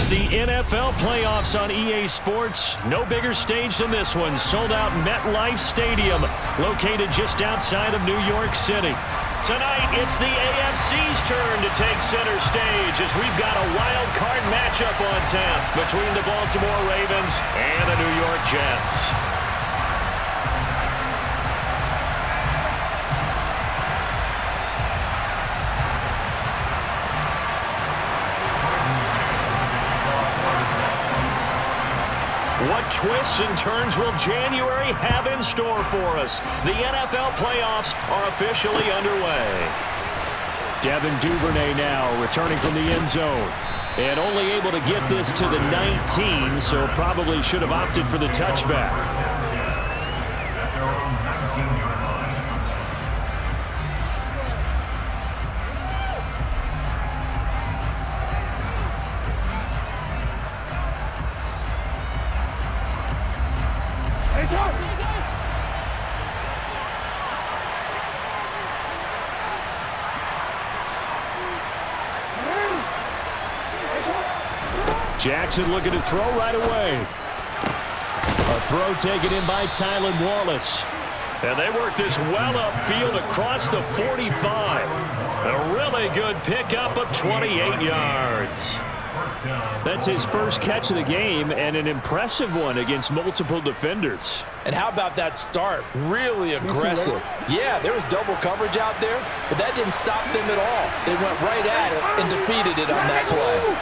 the NFL playoffs on EA Sports. No bigger stage than this one. Sold out MetLife Stadium, located just outside of New York City. Tonight, it's the AFC's turn to take center stage as we've got a wild card matchup on tap between the Baltimore Ravens and the New York Jets. What twists and turns will January have in store for us? The NFL playoffs are officially underway. Devin Duvernay now returning from the end zone. And only able to get this to the 19, so probably should have opted for the touchback. Jackson looking to throw right away. A throw taken in by Tylan Wallace. And they work this well upfield across the 45. A really good pickup of 28 yards. That's his first catch of the game and an impressive one against multiple defenders. And how about that start? Really aggressive. Yeah, there was double coverage out there, but that didn't stop them at all. They went right at it and defeated it on that play.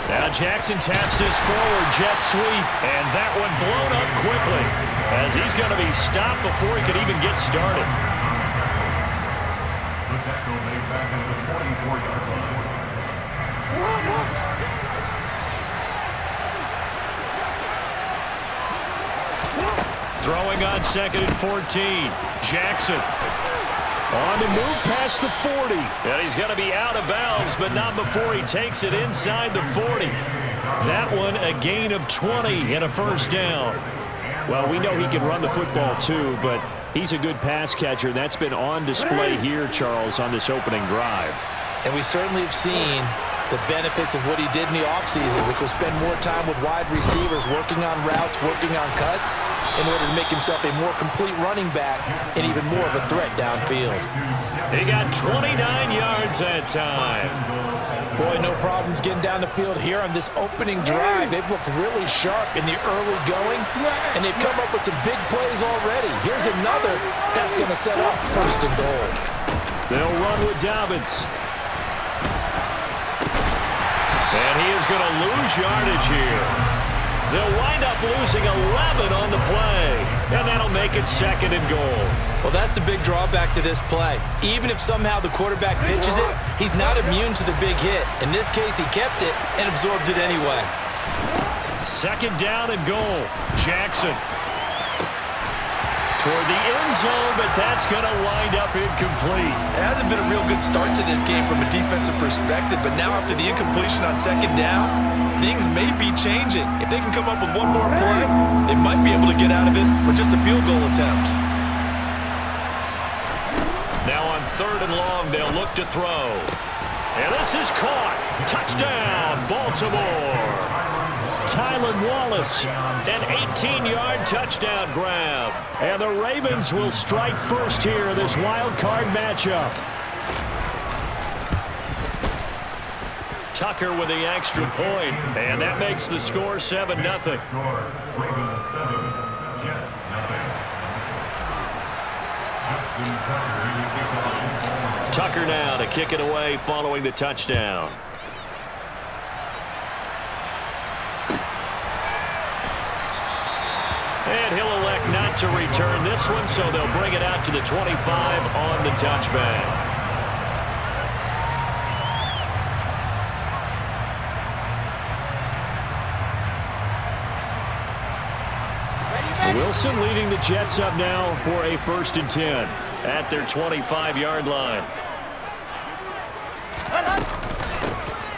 Now Jackson taps this forward jet sweep, and that one blown up quickly as he's going to be stopped before he could even get started. Throwing on 2nd and 14. Jackson on the move past the 40. And he's going to be out of bounds, but not before he takes it inside the 40. That one a gain of 20 and a first down. Well, we know he can run the football too, but he's a good pass catcher. That's been on display here, Charles, on this opening drive. And we certainly have seen the benefits of what he did in the offseason, which was spend more time with wide receivers, working on routes, working on cuts, in order to make himself a more complete running back and even more of a threat downfield. He got 29 yards that time. Boy, no problems getting down the field here on this opening drive. They've looked really sharp in the early going, and they've come up with some big plays already. Here's another that's going to set up 1st and goal. They'll run with Dobbins. And he is going to lose yardage here. They'll wind up losing 11 on the play, and that'll make it 2nd and goal. Well, that's the big drawback to this play. Even if somehow the quarterback pitches it, he's not immune to the big hit. In this case, he kept it and absorbed it anyway. 2nd down and goal. Jackson toward the end zone, but that's going to wind up incomplete. It hasn't been a real good start to this game from a defensive perspective, but now after the incompletion on 2nd down, things may be changing. If they can come up with one more play, they might be able to get out of it with just a field goal attempt. Now on 3rd and long, they'll look to throw. And this is caught. Touchdown, Baltimore. Tylan Wallace, an 18-yard touchdown grab. And the Ravens will strike first here in this wild card matchup. Tucker with the extra point, and that makes the score 7-0. Tucker now to kick it away following the touchdown. And he'll elect not to return this one, so they'll bring it out to the 25 on the touchback. Wilson leading the Jets up now for a 1st and 10 at their 25-yard line.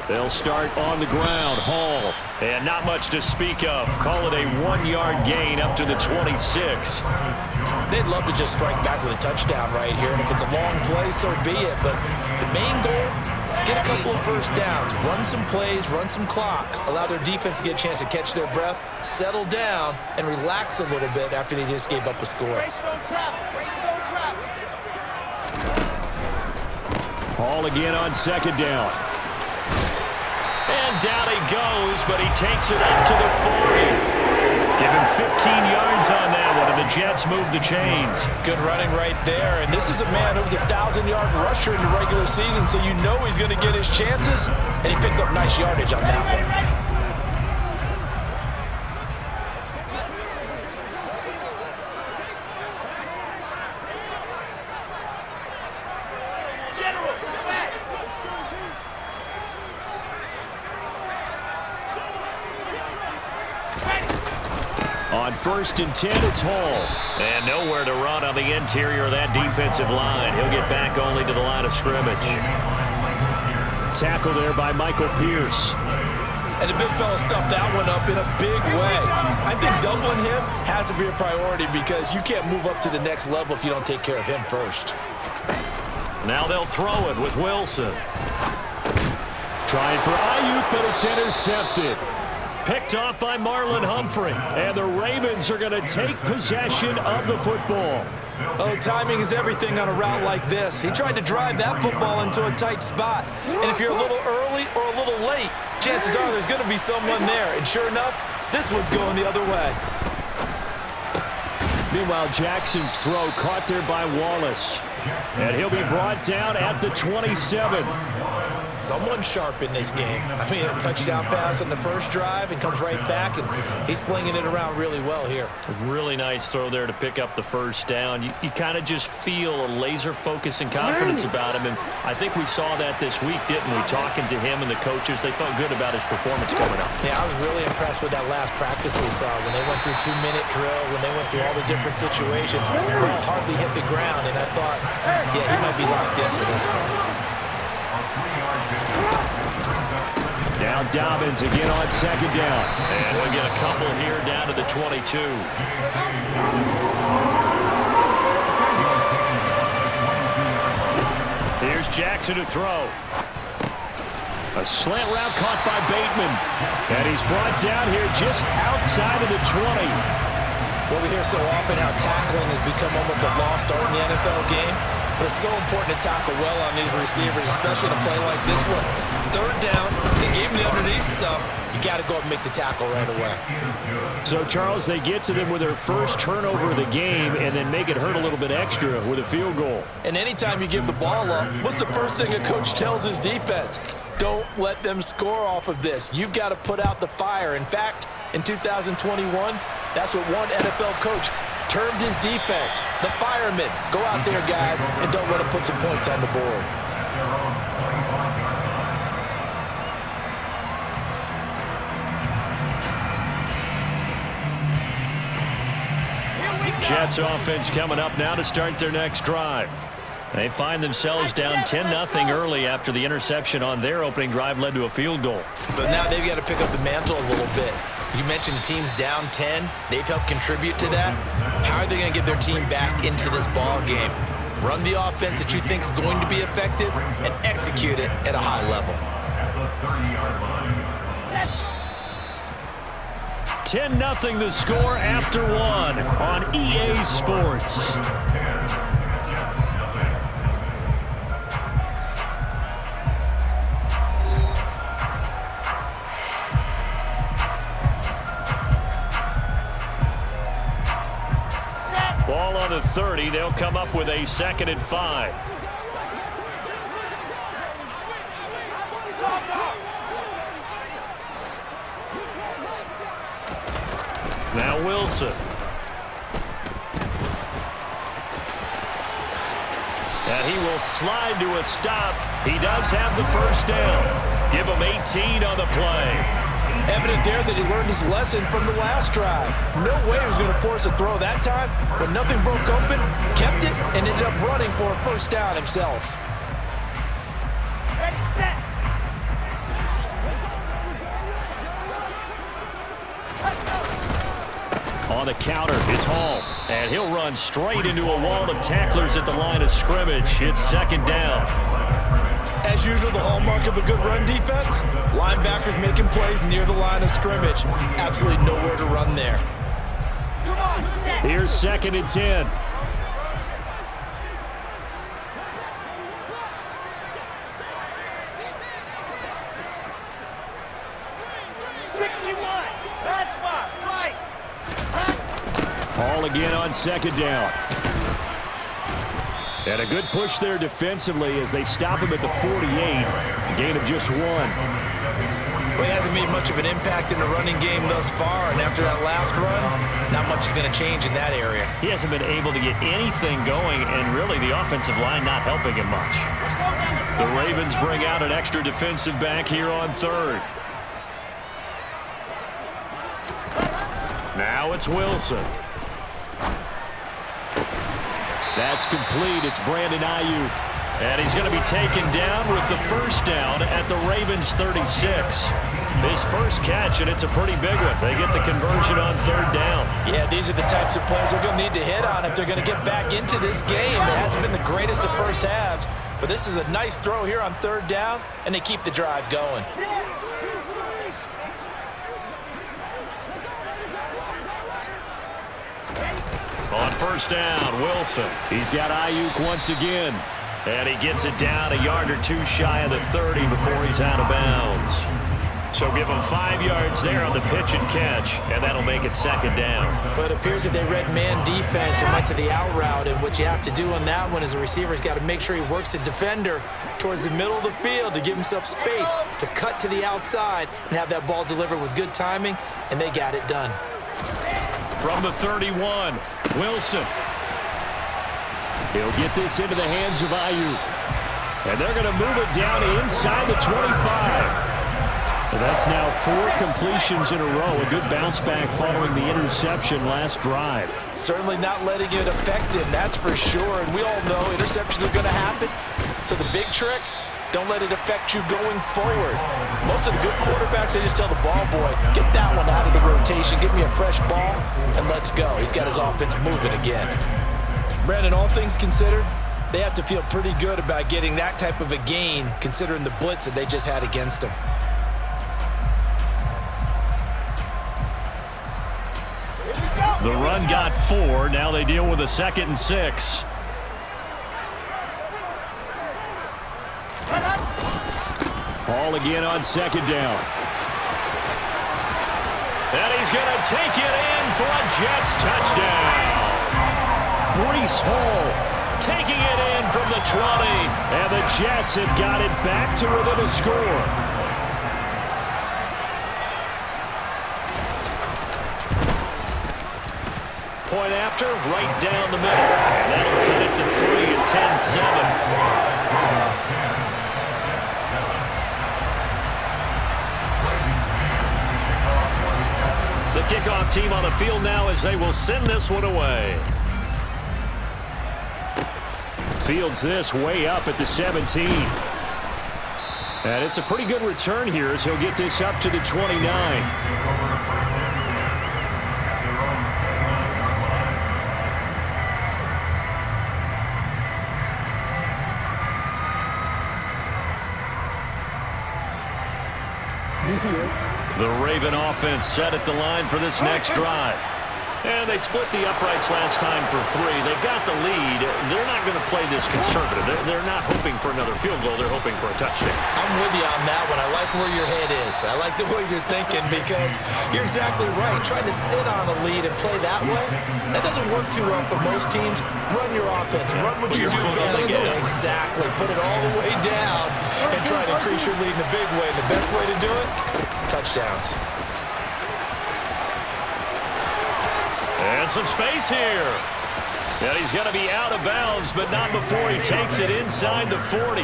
They'll start on the ground. Hall, and not much to speak of. Call it a 1-yard gain up to the 26. They'd love to just strike back with a touchdown right here, and if it's a long play, so be it. But the main goal, get a couple of first downs, run some plays, run some clock, allow their defense to get a chance to catch their breath, settle down, and relax a little bit after they just gave up a score. Hall again on second down. And down he goes, but he takes it up to the 40. Give him 15 yards on that one, and the Jets move the chains. Good running right there, and this is a man who was a 1,000-yard rusher in the regular season, so you know he's going to get his chances, and he picks up nice yardage on that one. On 1st and 10, it's Hall. And nowhere to run on the interior of that defensive line. He'll get back only to the line of scrimmage. Tackle there by Michael Pierce. And the big fella stuffed that one up in a big way. I think doubling him has to be a priority because you can't move up to the next level if you don't take care of him first. Now they'll throw it with Wilson. Trying for Ayuk, but it's intercepted. Picked off by Marlon Humphrey. And the Ravens are going to take possession of the football. Oh, timing is everything on a route like this. He tried to drive that football into a tight spot. And if you're a little early or a little late, chances are there's going to be someone there. And sure enough, this one's going the other way. Meanwhile, Jackson's throw caught there by Wallace. And he'll be brought down at the 27. Someone sharp in this game. I mean, a touchdown pass on the first drive and comes right back, and he's flinging it around really well here. A really nice throw there to pick up the first down. You kind of just feel a laser focus and confidence about him, and I think we saw that this week, didn't we? Talking to him and the coaches, they felt good about his performance coming up. Yeah, I was really impressed with that last practice we saw when they went through 2-minute drill, when they went through all the different situations. Ball hardly hit the ground, and I thought, yeah, he might be locked in for this one. Now Dobbins again on second down. And we'll get a couple here down to the 22. Here's Jackson to throw. A slant route caught by Bateman. And he's brought down here just outside of the 20. Well, we hear so often how tackling has become almost a lost art in the NFL game. But it's so important to tackle well on these receivers, especially in a play like this one. Third down, they gave him the underneath stuff. You got to go up and make the tackle right away. So, Charles, they get to them with their first turnover of the game and then make it hurt a little bit extra with a field goal. And anytime you give the ball up, what's the first thing a coach tells his defense? Don't let them score off of this. You've got to put out the fire. In fact, in 2021, that's what one NFL coach termed his defense, the firemen. Go out there, guys, and don't let them put some points on the board. Jets offense coming up now to start their next drive. They find themselves down 10-0 early after the interception on their opening drive led to a field goal. So now they've got to pick up the mantle a little bit. You mentioned the team's down 10. They've helped contribute to that. How are they going to get their team back into this ball game? Run the offense that you think is going to be effective and execute it at a high level. 10-0 the score after one on EA Sports. Ball on the 30. They'll come up with a 2nd and 5. Now Wilson. And he will slide to a stop. He does have the first down. Give him 18 on the play. Evident there that he learned his lesson from the last drive. No way he was going to force a throw that time. When nothing broke open, kept it, and ended up running for a first down himself. Ready, set. On the counter, it's Hall. And he'll run straight into a wall of tacklers at the line of scrimmage. It's 2nd down. As As usual, the hallmark of a good run defense, linebackers making plays near the line of scrimmage. Absolutely nowhere to run there. Here's 2nd and 10. Ball again on 2nd down. And a good push there defensively as they stop him at the 48. A gain of just 1. Well, he hasn't made much of an impact in the running game thus far, and after that last run, not much is going to change in that area. He hasn't been able to get anything going, and really the offensive line not helping him much. The Ravens bring out an extra defensive back here on 3rd. Now it's Wilson. That's complete. It's Brandon Ayuk. And he's going to be taken down with the first down at the Ravens 36. His first catch, and it's a pretty big one. They get the conversion on 3rd down. Yeah, these are the types of plays they're going to need to hit on if they're going to get back into this game. It hasn't been the greatest of first halves, but this is a nice throw here on 3rd down, and they keep the drive going. On 1st down, Wilson. He's got Ayuk once again. And he gets it down a yard or 2 shy of the 30 before he's out of bounds. So give him 5 yards there on the pitch and catch, and that'll make it 2nd down. But it appears that they read man defense and went to the out route, and what you have to do on that one is the receiver's got to make sure he works the defender towards the middle of the field to give himself space to cut to the outside and have that ball delivered with good timing, and they got it done. From the 31, Wilson. He'll get this into the hands of Ayuk. And they're going to move it down inside the 25. And that's now 4 completions in a row. A good bounce back following the interception last drive. Certainly not letting it affect him, that's for sure. And we all know interceptions are going to happen. So the big trick, don't let it affect you going forward. Most of the good quarterbacks, they just tell the ball boy, get that one out of the rotation, give me a fresh ball, and let's go. He's got his offense moving again. Brandon, all things considered, they have to feel pretty good about getting that type of a gain, considering the blitz that they just had against them. The run got 4. Now they deal with a 2nd and 6. Ball again on 2nd down. And he's going to take it in for a Jets touchdown. Breece Hall taking it in from the 20. And the Jets have got it back to within a score. Point after, right down the middle. And that'll cut it to 3 and 10-7. The kickoff team on the field now as they will send this one away. Fields this way up at the 17. And it's a pretty good return here as he'll get this up to the 29. The Raven offense set at the line for this next drive. And they split the uprights last time for 3. They've got the lead. They're not going to play this conservative. They're not hoping for another field goal. They're hoping for a touchdown. I'm with you on that one. I like where your head is. I like the way you're thinking because you're exactly right. Trying to sit on a lead and play that way, that doesn't work too well for most teams. Run your offense. Run what you do best. Exactly. Put it all the way down and try to increase your lead in a big way. The best way to do it, touchdowns. And some space here. And he's going to be out of bounds, but not before he takes it inside the 40.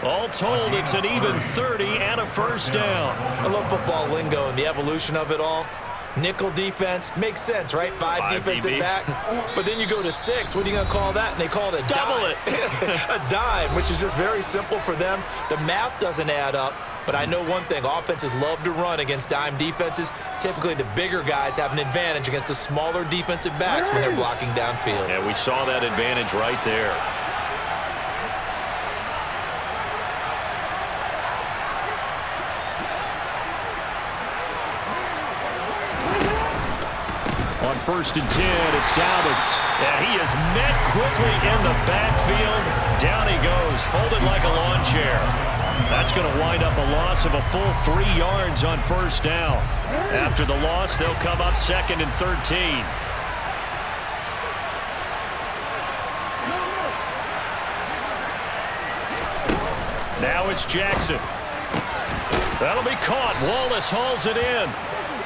All told, it's an even 30 and a first down. I love football lingo and the evolution of it all. Nickel defense makes sense, right? Five defensive backs. But then you go to 6. What are you going to call that? And they call it a double dime. A dime, which is just very simple for them. The math doesn't add up. But I know one thing, offenses love to run against dime defenses. Typically, the bigger guys have an advantage against the smaller defensive backs when they're blocking downfield. Yeah, we saw that advantage right there. first and 10. It's Dobbins. And he is met quickly in the backfield. Down he goes, folded like a lawn chair. That's going to wind up a loss of a full 3 yards on first down. After the loss, they'll come up 2nd and 13. Now it's Jackson. That'll be caught. Wallace hauls it in.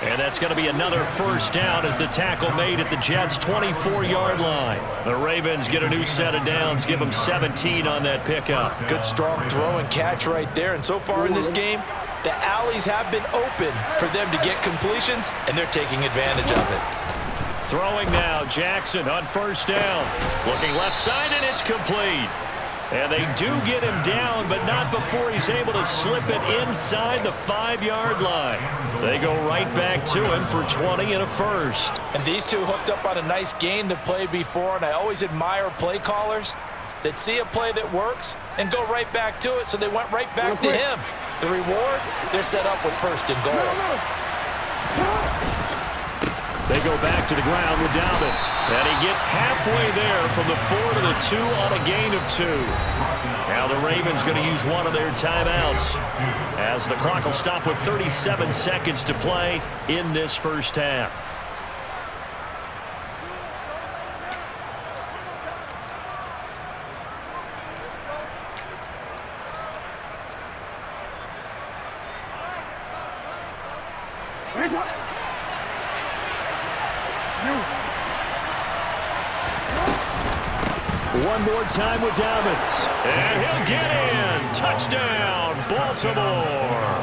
And that's going to be another first down as the tackle made at the Jets' 24-yard line. The Ravens get a new set of downs, give them 17 on that pickup. Good strong throw and catch right there. And so far in this game, the alleys have been open for them to get completions, and they're taking advantage of it. Throwing now, Jackson on first down. Looking left side, and it's complete. And they do get him down, but not before he's able to slip it inside the 5-yard line. They go right back to him for 20 and a first. And these two hooked up on a nice gain to play before, and I always admire play callers that see a play that works and go right back to it, so they went right back to him. The reward, they're set up with first and goal. They go back to the ground with Dobbins. And he gets halfway there from the 4 to the 2 on a gain of 2. Now the Ravens going to use one of their timeouts as the clock will stop with 37 seconds to play in this first half. One more time with Dobbins. And he'll get in. Touchdown, Baltimore.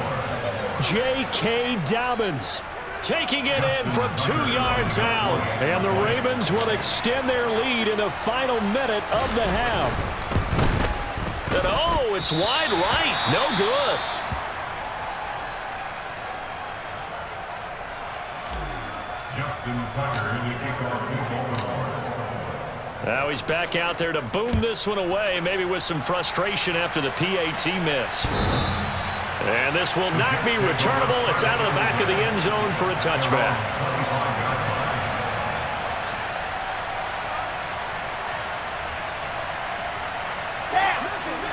J.K. Dobbins taking it in from 2 yards out. And the Ravens will extend their lead in the final minute of the half. And oh, it's wide right. No good. Now he's back out there to boom this one away, maybe with some frustration after the PAT miss. And this will not be returnable. It's out of the back of the end zone for a touchback.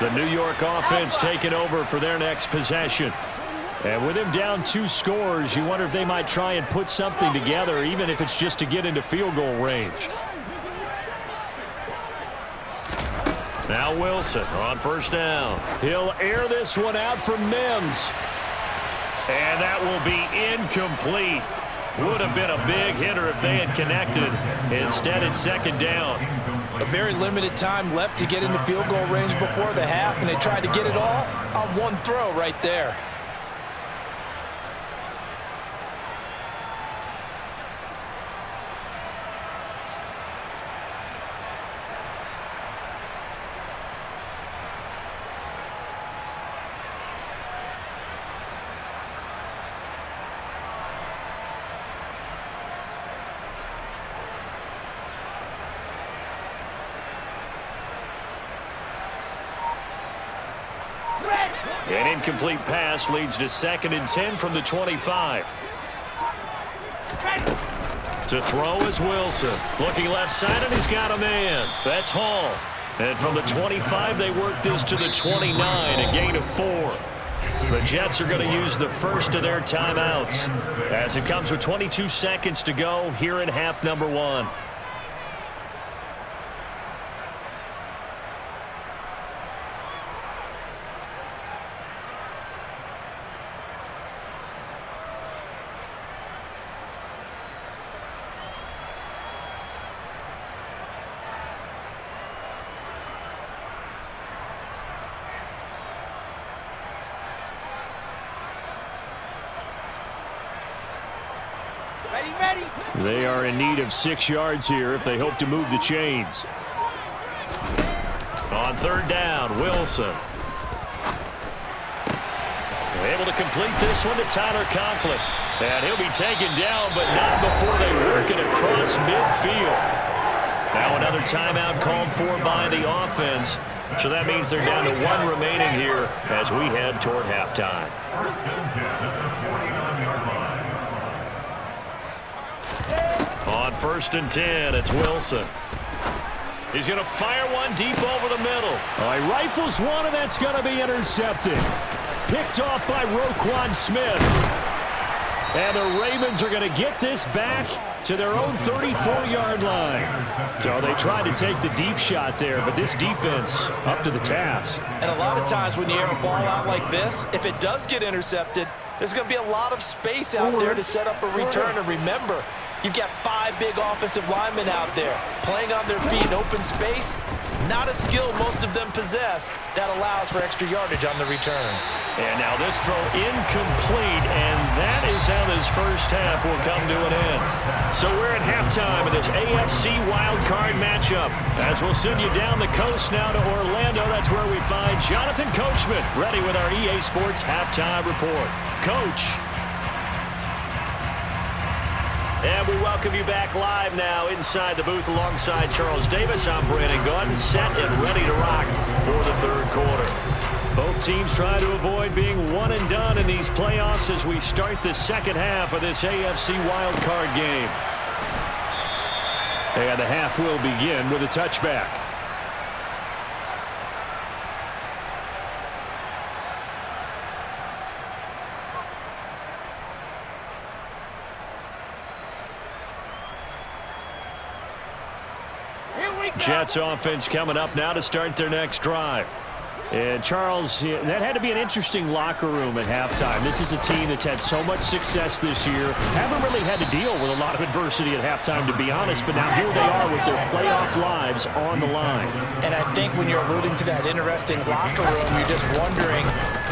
The New York offense taking over for their next possession. And with him down 2 scores, you wonder if they might try and put something together, even if it's just to get into field goal range. Now Wilson on first down. He'll air this one out for Mims. And that will be incomplete. Would have been a big hitter if they had connected. Instead, it's second down. A very limited time left to get into field goal range before the half, and they tried to get it all on one throw right there. An incomplete pass leads to 2nd and 10 from the 25. To throw is Wilson. Looking left side, and he's got a man. That's Hall. And from the 25, they work this to the 29, a gain of 4. The Jets are going to use the first of their timeouts as it comes with 22 seconds to go here in half number 1. They are in need of 6 yards here if they hope to move the chains. On third down, Wilson. Able to complete this one to Tyler Conklin. And he'll be taken down, but not before they work it across midfield. Now another timeout called for by the offense. So that means they're down to 1 remaining here as we head toward halftime. On On 1st and 10, it's Wilson. He's going to fire one deep over the middle. He rifles one, and that's going to be intercepted. Picked off by Roquan Smith. And the Ravens are going to get this back to their own 34-yard line. So they tried to take the deep shot there, but this defense up to the task. And a lot of times when you air a ball out like this, if it does get intercepted, there's going to be a lot of space out there to set up a return. And remember, you've got 5 big offensive linemen out there playing on their feet in open space. Not a skill most of them possess that allows for extra yardage on the return. And now this throw incomplete, and that is how this first half will come to an end. So we're at halftime of this AFC wildcard matchup. As we'll send you down the coast now to Orlando, that's where we find Jonathan Coachman ready with our EA Sports halftime report. Coach. And we welcome you back live now inside the booth alongside Charles Davis. I'm Brandon Gordon, set and ready to rock for the third quarter. Both teams trying to avoid being one and done in these playoffs as we start the second half of this AFC wildcard game. And the half will begin with a touchback. Jets offense coming up now to start their next drive. And Charles, that had to be an interesting locker room at halftime. This is a team that's had so much success this year. Haven't really had to deal with a lot of adversity at halftime, to be honest. But now here they are with their playoff lives on the line. And I think when you're alluding to that interesting locker room, you're just wondering,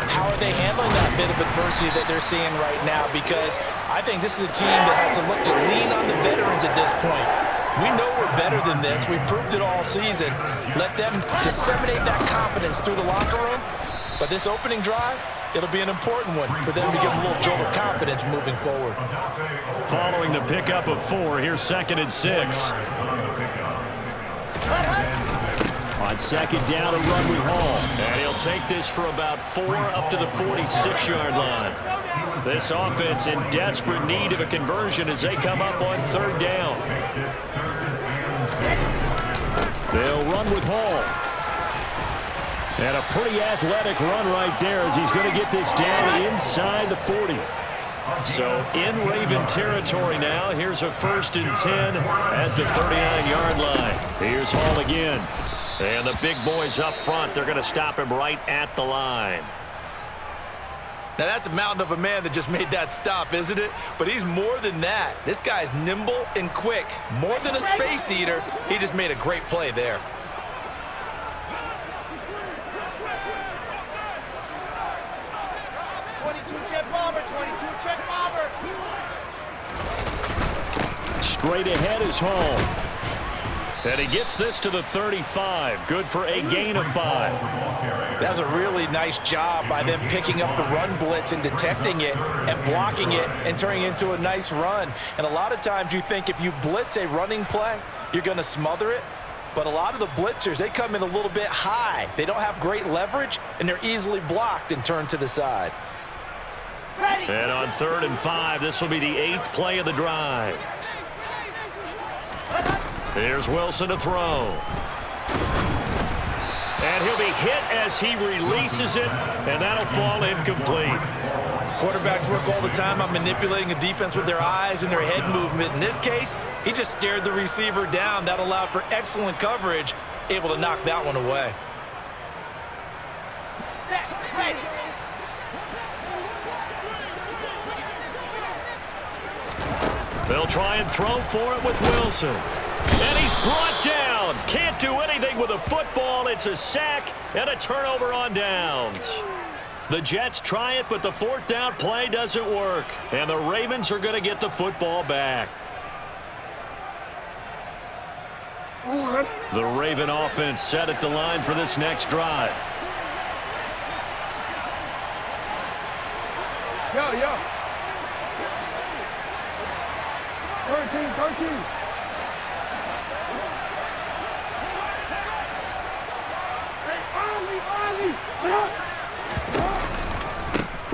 how are they handling that bit of adversity that they're seeing right now? Because I think this is a team that has to look to lean on the veterans at this point. We know we're better than this. We've proved it all season. Let them disseminate that confidence through the locker room. But this opening drive, it'll be an important one for them to give them a little jolt of confidence moving forward. Following the pickup of 4, here's 2nd and 6. On 2nd down, a run with Hall. And he'll take this for about 4 up to the 46-yard line. This offense in desperate need of a conversion as they come up on 3rd down. They'll run with Hall. And a pretty athletic run right there as he's going to get this down inside the 40. So in Raven territory now. Here's a 1st and 10 at the 39-yard line. Here's Hall again. And the big boys up front, they're going to stop him right at the line. Now, that's a mountain of a man that just made that stop, isn't it? But he's more than that. This guy's nimble and quick. More than a space eater, he just made a great play there. Straight ahead is Hall. And he gets this to the 35. Good for a gain of 5. That was a really nice job by them picking up the run blitz and detecting it and blocking it and turning it into a nice run. And a lot of times you think if you blitz a running play, you're going to smother it. But a lot of the blitzers, they come in a little bit high. They don't have great leverage, and they're easily blocked and turned to the side. And on 3rd and 5, this will be the 8th play of the drive. Here's Wilson to throw. And he'll be hit as he releases it, and that'll fall incomplete. Quarterbacks work all the time on manipulating a defense with their eyes and their head movement. In this case, he just stared the receiver down. That allowed for excellent coverage, able to knock that one away. Set, ready. They'll try and throw for it with Wilson. And he's brought down. Can't do anything with a football. It's a sack and a turnover on downs. The Jets try it, but the 4th down play doesn't work. And the Ravens are going to get the football back. The Raven offense set at the line for this next drive. Yo. 13.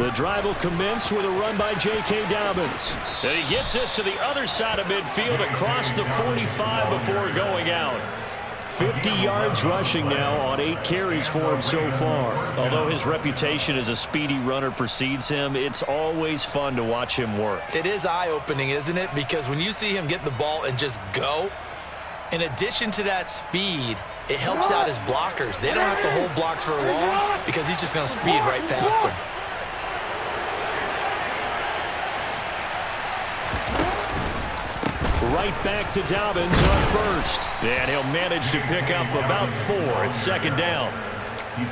The drive will commence with a run by J.K. Dobbins. And he gets this to the other side of midfield across the 45 before going out. 50 yards rushing now on 8 carries for him so far. Although his reputation as a speedy runner precedes him, it's always fun to watch him work. It is eye-opening, isn't it? Because when you see him get the ball and just go, in addition to that speed, it helps out his blockers. They don't have to hold blocks for long because he's just going to speed right past them. Right back to Dobbins on first. And he'll manage to pick up about 4 at second down.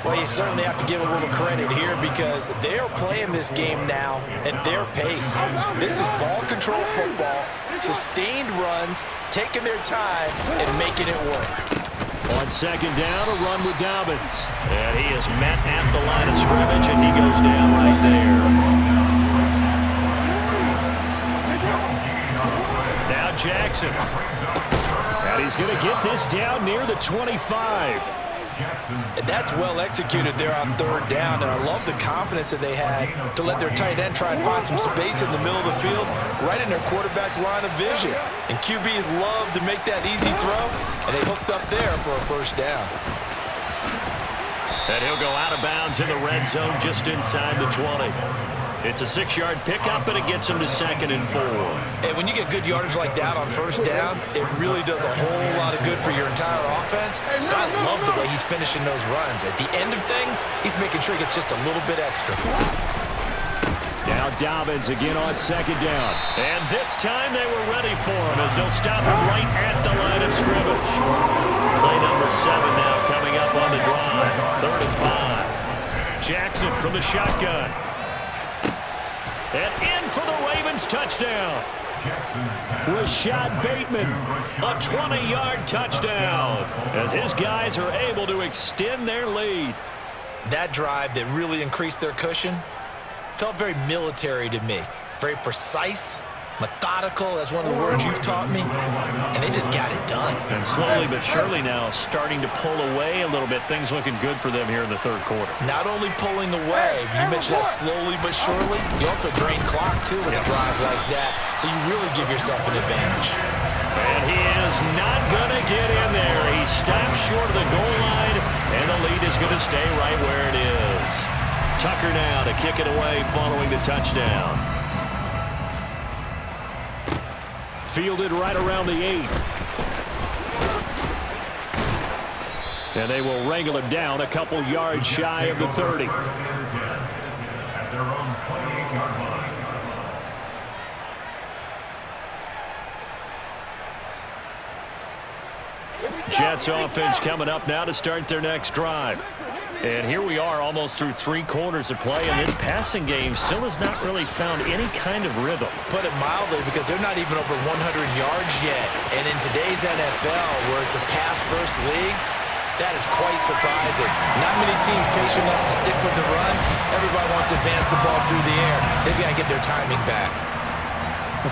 Well, you certainly have to give a little credit here because they're playing this game now at their pace. This is ball control football, sustained runs, taking their time and making it work. On second down, a run with Dobbins. And he is met at the line of scrimmage, and he goes down right there. Now Jackson. And he's going to get this down near the 25. And that's well executed there on third down, and I love the confidence that they had to let their tight end try and find some space in the middle of the field, right in their quarterback's line of vision. And QBs love to make that easy throw, and they hooked up there for a first down. And he'll go out of bounds in the red zone just inside the 20. It's a 6-yard pickup, and it gets him to 2nd and 4. And when you get good yardage like that on first down, it really does a whole lot of good for your entire offense. But I love the way he's finishing those runs. At the end of things, he's making sure he gets just a little bit extra. Now Dobbins again on second down. And this time they were ready for him as they'll stop him right at the line of scrimmage. Play number 7 now coming up on the drive. 3rd and 5. Jackson from the shotgun. And in for the Ravens touchdown. Rashad Bateman. A 20-yard touchdown as his guys are able to extend their lead. That drive that really increased their cushion felt very military to me. Very precise, methodical, that's one of the words you've taught me. And they just got it done. And slowly but surely now starting to pull away a little bit. Things looking good for them here in the 3rd quarter. Not only pulling away, but you mentioned that slowly but surely. You also drain clock, too, with a drive like that. So you really give yourself an advantage. And he is not going to get in there. He stops short of the goal line, and the lead is going to stay right where it is. Tucker now to kick it away following the touchdown. Fielded right around the 8. And they will wrangle him down a couple yards shy of the 30. Jets offense coming up now to start their next drive. And here we are almost through 3 quarters of play, and this passing game still has not really found any kind of rhythm. Put it mildly, because they're not even over 100 yards yet. And in today's NFL, where it's a pass-first league, that is quite surprising. Not many teams patient enough to stick with the run. Everybody wants to advance the ball through the air. They've got to get their timing back.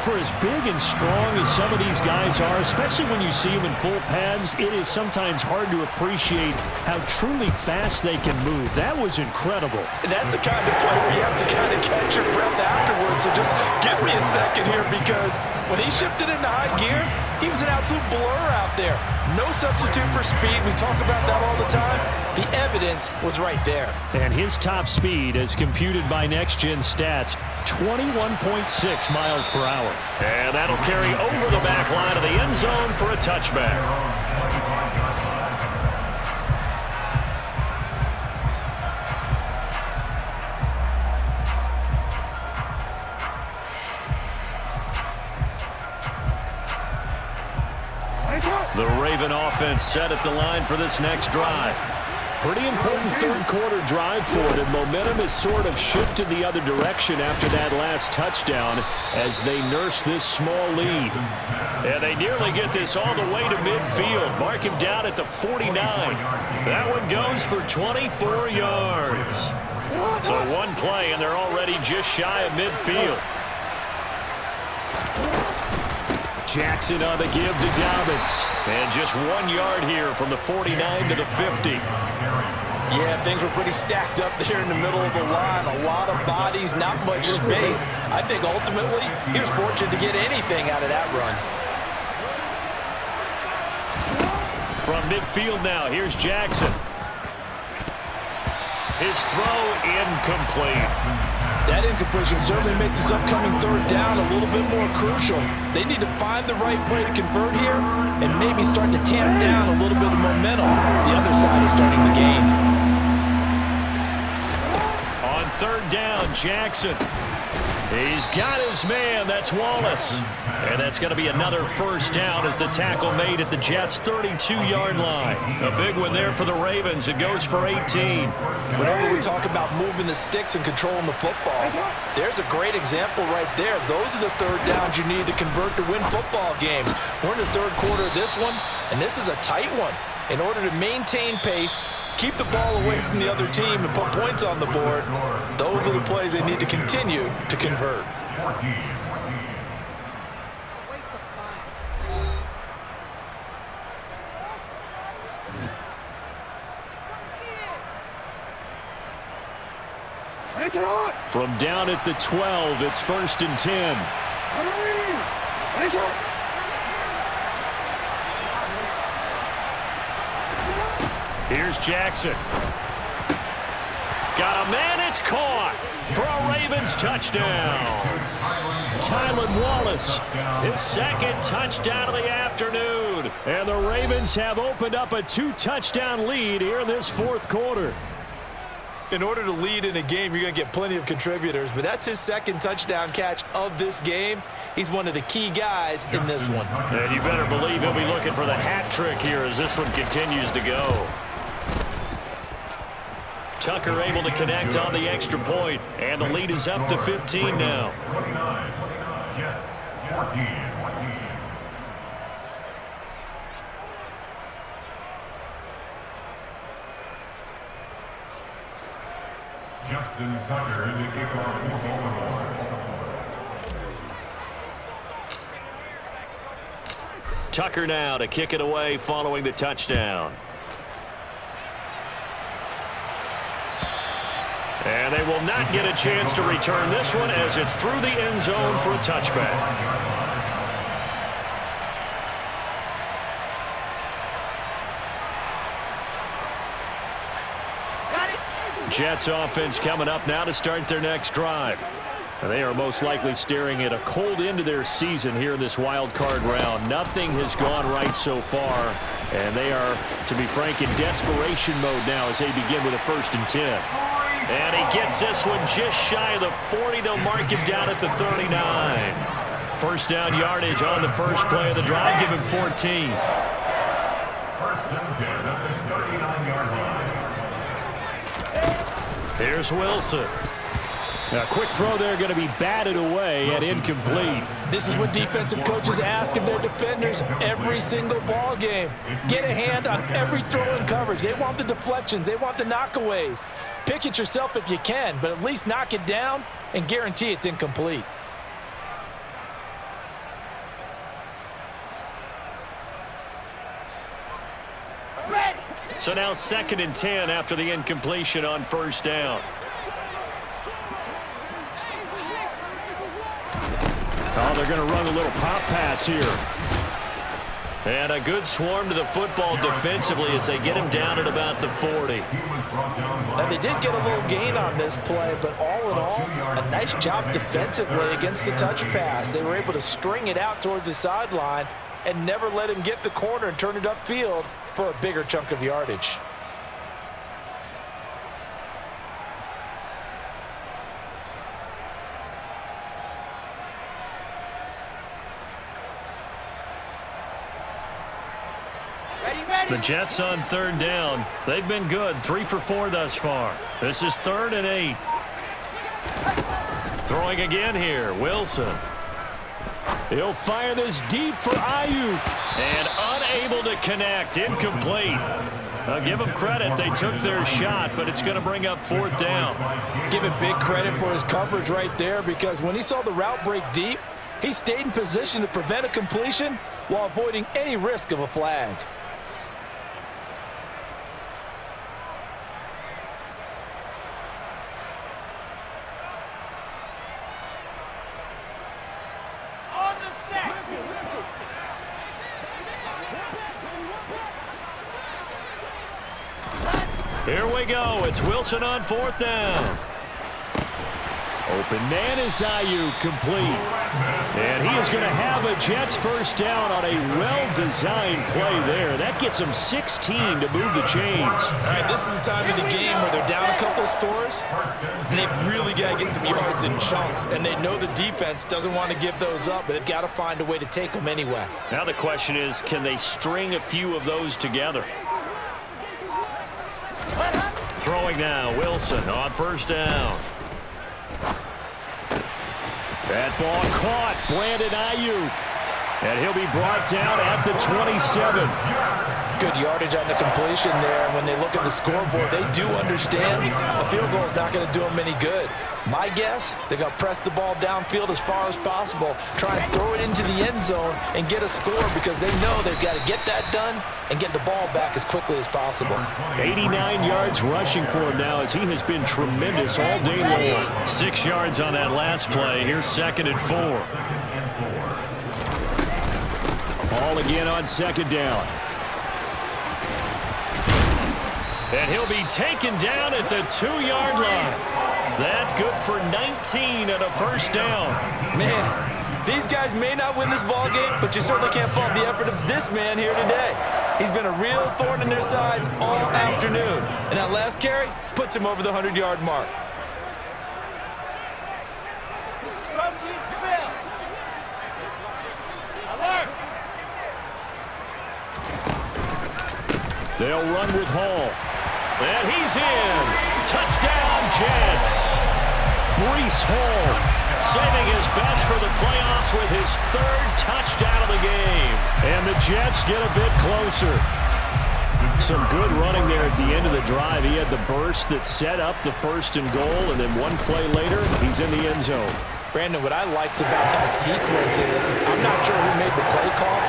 For as big and strong as some of these guys are, especially when you see them in full pads, it is sometimes hard to appreciate how truly fast they can move. That was incredible. And that's the kind of play where you have to kind of catch your breath afterwards. So just give me a second here, because when he shifted into high gear, he was an absolute blur out there. No substitute for speed. We talk about that all the time. The evidence was right there. And his top speed, as computed by Next Gen Stats, 21.6 miles per hour. And that'll carry over the back line of the end zone for a touchback. The Raven offense set at the line for this next drive. Pretty important 3rd quarter drive for them. Momentum has sort of shifted the other direction after that last touchdown as they nurse this small lead. And they nearly get this all the way to midfield. Mark him down at the 49. That one goes for 24 yards. So one play, and they're already just shy of midfield. Jackson on the give to Dobbins. And just 1 yard here from the 49 to the 50. Yeah, things were pretty stacked up there in the middle of the line. A lot of bodies, not much space. I think ultimately he was fortunate to get anything out of that run. From midfield now, here's Jackson. His throw incomplete. That incompletion certainly makes this upcoming third down a little bit more crucial. They need to find the right play to convert here and maybe start to tamp down a little bit of momentum the other side is starting to gain. On third down, Jackson. He's got his man. That's Wallace. And that's going to be another first down as the tackle made at the Jets' 32-yard line. A big one there for the Ravens. It goes for 18. Whenever we talk about moving the sticks and controlling the football, there's a great example right there. Those are the third downs you need to convert to win football games. We're in the third quarter of this one, and this is a tight one. In order to maintain pace, keep the ball away from the other team, and put points on the board, those are the plays they need to continue to convert. From down at the 12, it's 1st and 10. Here's Jackson. Got a man, it's caught for a Ravens touchdown. Tylan Wallace. His second touchdown of the afternoon. And the Ravens have opened up a 2-touchdown lead here in this fourth quarter. In order to lead in a game, you're going to get plenty of contributors, but that's his second touchdown catch of this game. He's one of the key guys in this one. And you better believe he'll be looking for the hat trick here as this one continues to go. Tucker able to connect on the extra point, and the lead is up to 15 now. 29, Jets, 14. Justin Tucker in the kickoff for Baltimore. Tucker now to kick it away following the touchdown. And they will not get a chance to return this one as it's through the end zone for a touchback. Jets offense coming up now to start their next drive. And they are most likely staring at a cold end to their season here in this wild card round. Nothing has gone right so far, and they are, to be frank, in desperation mode now as they begin with a 1st and 10. And he gets this one just shy of the 40. They'll mark him down at the 39. First down yardage on the first play of the drive. Give him 14. 1st and 10 at the 39-yard line. Here's Wilson. A quick throw there going to be batted away and incomplete. This is what defensive coaches ask of their defenders every single ball game. Get a hand on every throw in coverage. They want the deflections. They want the knockaways. Pick it yourself if you can, but at least knock it down and guarantee it's incomplete. So now 2nd and 10 after the incompletion on first down. Oh, they're going to run a little pop pass here. And a good swarm to the football defensively as they get him down at about the 40. Now, they did get a little gain on this play, but all in all, a nice job defensively against the touch pass. They were able to string it out towards the sideline and never let him get the corner and turn it upfield for a bigger chunk of yardage. The Jets on third down. They've been good. 3 for 4 thus far. This is 3rd and 8. Throwing again here. Wilson. He'll fire this deep for Ayuk. And unable to connect. Incomplete. I'll give them credit. They took their shot, but it's going to bring up 4th down. Give him big credit for his coverage right there, because when he saw the route break deep, he stayed in position to prevent a completion while avoiding any risk of a flag. Here we go. It's Wilson on 4th down. Open man is Ayuk, complete. And he is going to have a Jets first down on a well-designed play there. That gets them 16 to move the chains. All right, this is the time of the game where they're down a couple of scores, and they've really got to get some yards in chunks, and they know the defense doesn't want to give those up, but they've got to find a way to take them anyway. Now the question is, can they string a few of those together? Throwing now, Wilson on 1st down. That ball caught, Brandon Ayuk. And he'll be brought down at the 27. Good yardage on the completion there. And when they look at the scoreboard, they do understand a field goal is not going to do them any good. My guess, they're going to press the ball downfield as far as possible, try and throw it into the end zone and get a score because they know they've got to get that done and get the ball back as quickly as possible. 89 yards rushing for him now as he has been tremendous all day long. 6 yards on that last play. Here's 2nd and 4. Ball again on 2nd down. And he'll be taken down at the 2-yard line. That good for 19 and a first down. Man, these guys may not win this ball game, but you certainly can't fault the effort of this man here today. He's been a real thorn in their sides all afternoon. And that last carry puts him over the 100-yard mark. They'll run with Hall. And he's in. Touchdown, Jets. Breece Hall saving his best for the playoffs with his 3rd touchdown of the game. And the Jets get a bit closer. Some good running there at the end of the drive. He had the burst that set up the 1st and goal, and then one play later, he's in the end zone. Brandon, what I liked about that sequence is I'm not sure who made the play call,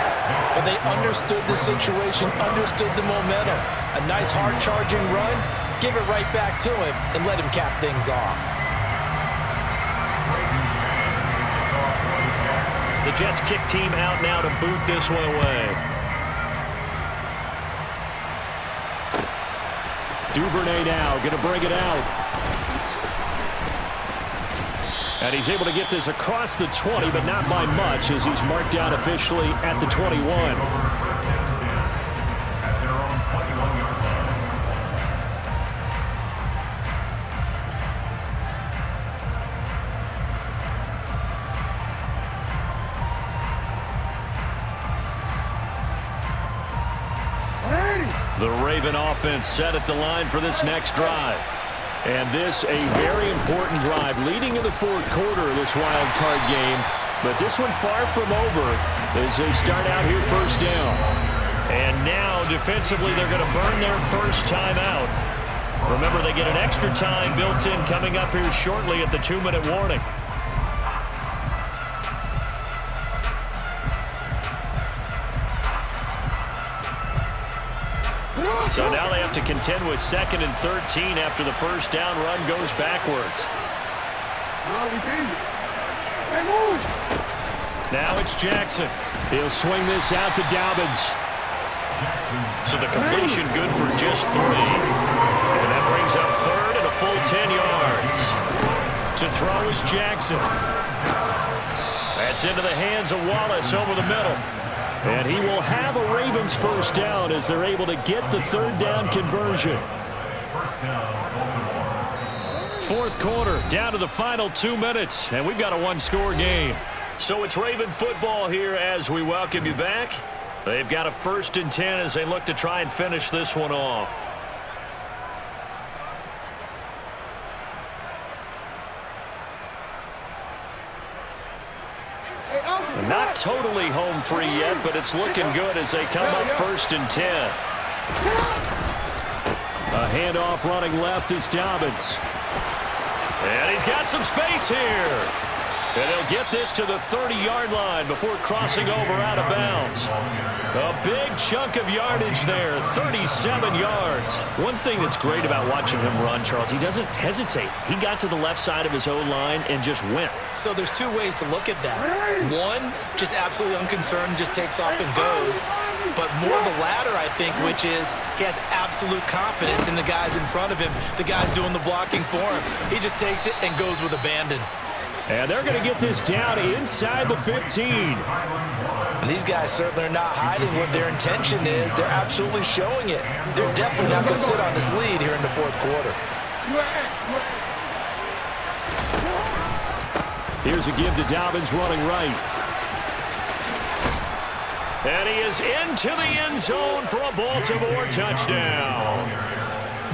but they understood the situation, understood the momentum. A nice hard-charging run, give it right back to him, and let him cap things off. The Jets kick team out now to boot this one away. Duvernay now going to bring it out. And he's able to get this across the 20, but not by much as he's marked down officially at the 21. The Raven offense set at the line for this next drive. And this a very important drive leading in the 4th quarter of this wild card game. But this one far from over as they start out here 1st down. And now defensively they're going to burn their first time out. Remember, they get an extra time built in coming up here shortly at the 2-minute warning. So now they have to contend with 2nd and 13 after the first down run goes backwards. Now it's Jackson. He'll swing this out to Dobbins. So the completion good for just 3. And that brings up 3rd and a full 10 yards. To throw is Jackson. That's into the hands of Wallace over the middle. And he will have a Ravens first down as they're able to get the 3rd down conversion. 4th quarter, down to the final 2 minutes, and we've got a 1-score game. So it's Raven football here as we welcome you back. They've got a 1st and 10 as they look to try and finish this one off. Not totally home free yet, but it's looking good as they come up 1st and 10. A handoff running left is Dobbins. And he's got some space here. And they'll get this to the 30-yard line before crossing over out of bounds. A big chunk of yardage there, 37 yards. One thing that's great about watching him run, Charles, he doesn't hesitate. He got to the left side of his own line and just went. So there's two ways to look at that. One, just absolutely unconcerned, just takes off and goes. But more the latter, I think, which is he has absolute confidence in the guys in front of him, the guys doing the blocking for him. He just takes it and goes with abandon. And they're going to get this down inside the 15. And these guys certainly are not hiding what their intention is. They're absolutely showing it. They're definitely not going to sit on this lead here in the fourth quarter. Here's a give to Dobbins running right. And he is into the end zone for a Baltimore touchdown.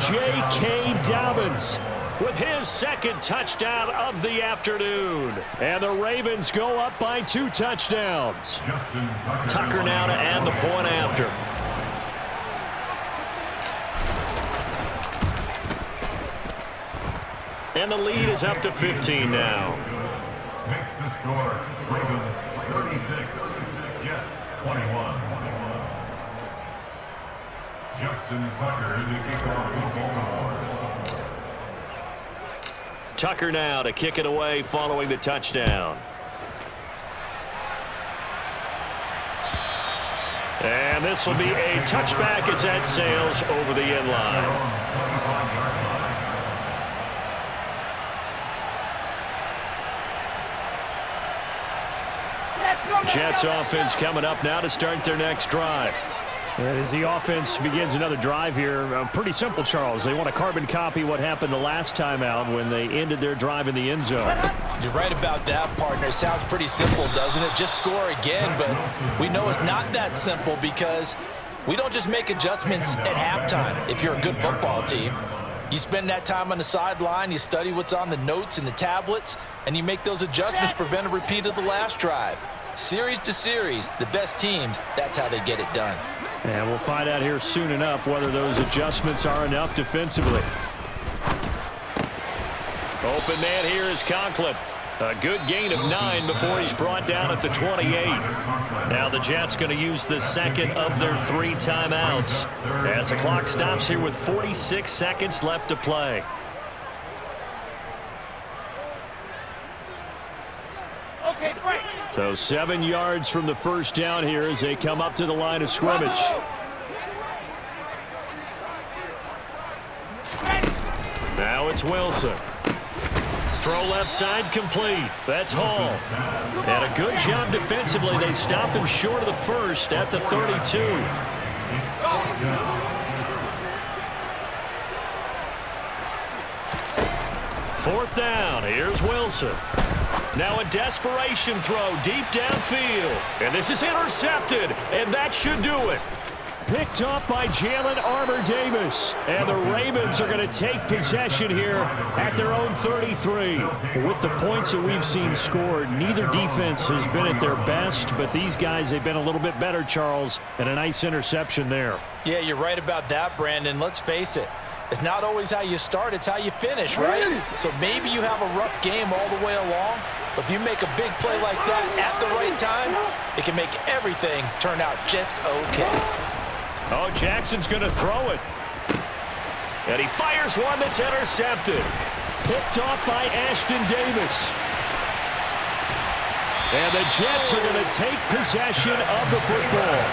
J.K. Dobbins with his second touchdown of the afternoon. And the Ravens go up by 2 touchdowns. Tucker now to add the point after. And the lead is up to 15 now. Makes the score. Ravens 36, Jets 21. Justin Tucker in the kickoff for Baltimore. Tucker now to kick it away following the touchdown. And this will be a touchback as that sails over the end line. Jets offense coming up now to start their next drive. And as the offense begins another drive here, pretty simple, Charles. They want to carbon copy what happened the last time out when they ended their drive in the end zone. You're right about that, partner. Sounds pretty simple, doesn't it? Just score again, but we know it's not that simple because we don't just make adjustments at halftime if you're a good football team. You spend that time on the sideline, you study what's on the notes and the tablets, and you make those adjustments to prevent a repeat of the last drive. Series to series, the best teams, that's how they get it done. And we'll find out here soon enough whether those adjustments are enough defensively. Open man here is Conklin. A good gain of 9 before he's brought down at the 28. Now the Jets going to use the second of their 3 timeouts as the clock stops here with 46 seconds left to play. So 7 yards from the first down here as they come up to the line of scrimmage. Now it's Wilson. Throw left side complete. That's Hall. And a good job defensively. They stop him short of the first at the 32. Fourth down. Here's Wilson. Now a desperation throw deep downfield. And this is intercepted. And that should do it. Picked up by Jalen Armour-Davis. And the Ravens are going to take possession here at their own 33. With the points that we've seen scored, neither defense has been at their best, but these guys, they've been a little bit better, Charles, and a nice interception there. Yeah, you're right about that, Brandon. Let's face it. It's not always how you start, it's how you finish, right? So maybe you have a rough game all the way along, but if you make a big play like that at the right time, it can make everything turn out just okay. Oh, Jackson's going to throw it. And he fires one that's intercepted. Picked off by Ashton Davis. And the Jets are going to take possession of the football.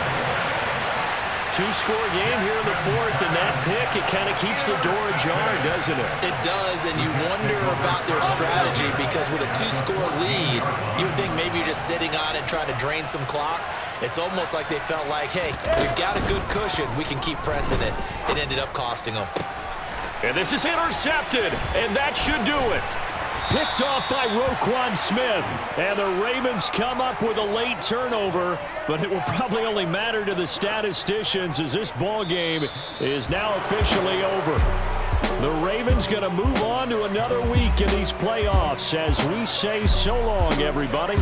2-score game here in the fourth, and that pick, it kind of keeps the door ajar, doesn't it? It does, and you wonder about their strategy because with a 2-score lead, you would think maybe you're just sitting on it trying to drain some clock. It's almost like they felt like, hey, we've got a good cushion. We can keep pressing it. It ended up costing them. And this is intercepted, and that should do it. Picked off by Roquan Smith. And the Ravens come up with a late turnover, but it will probably only matter to the statisticians as this ball game is now officially over. The Ravens going to move on to another week in these playoffs as we say so long, everybody.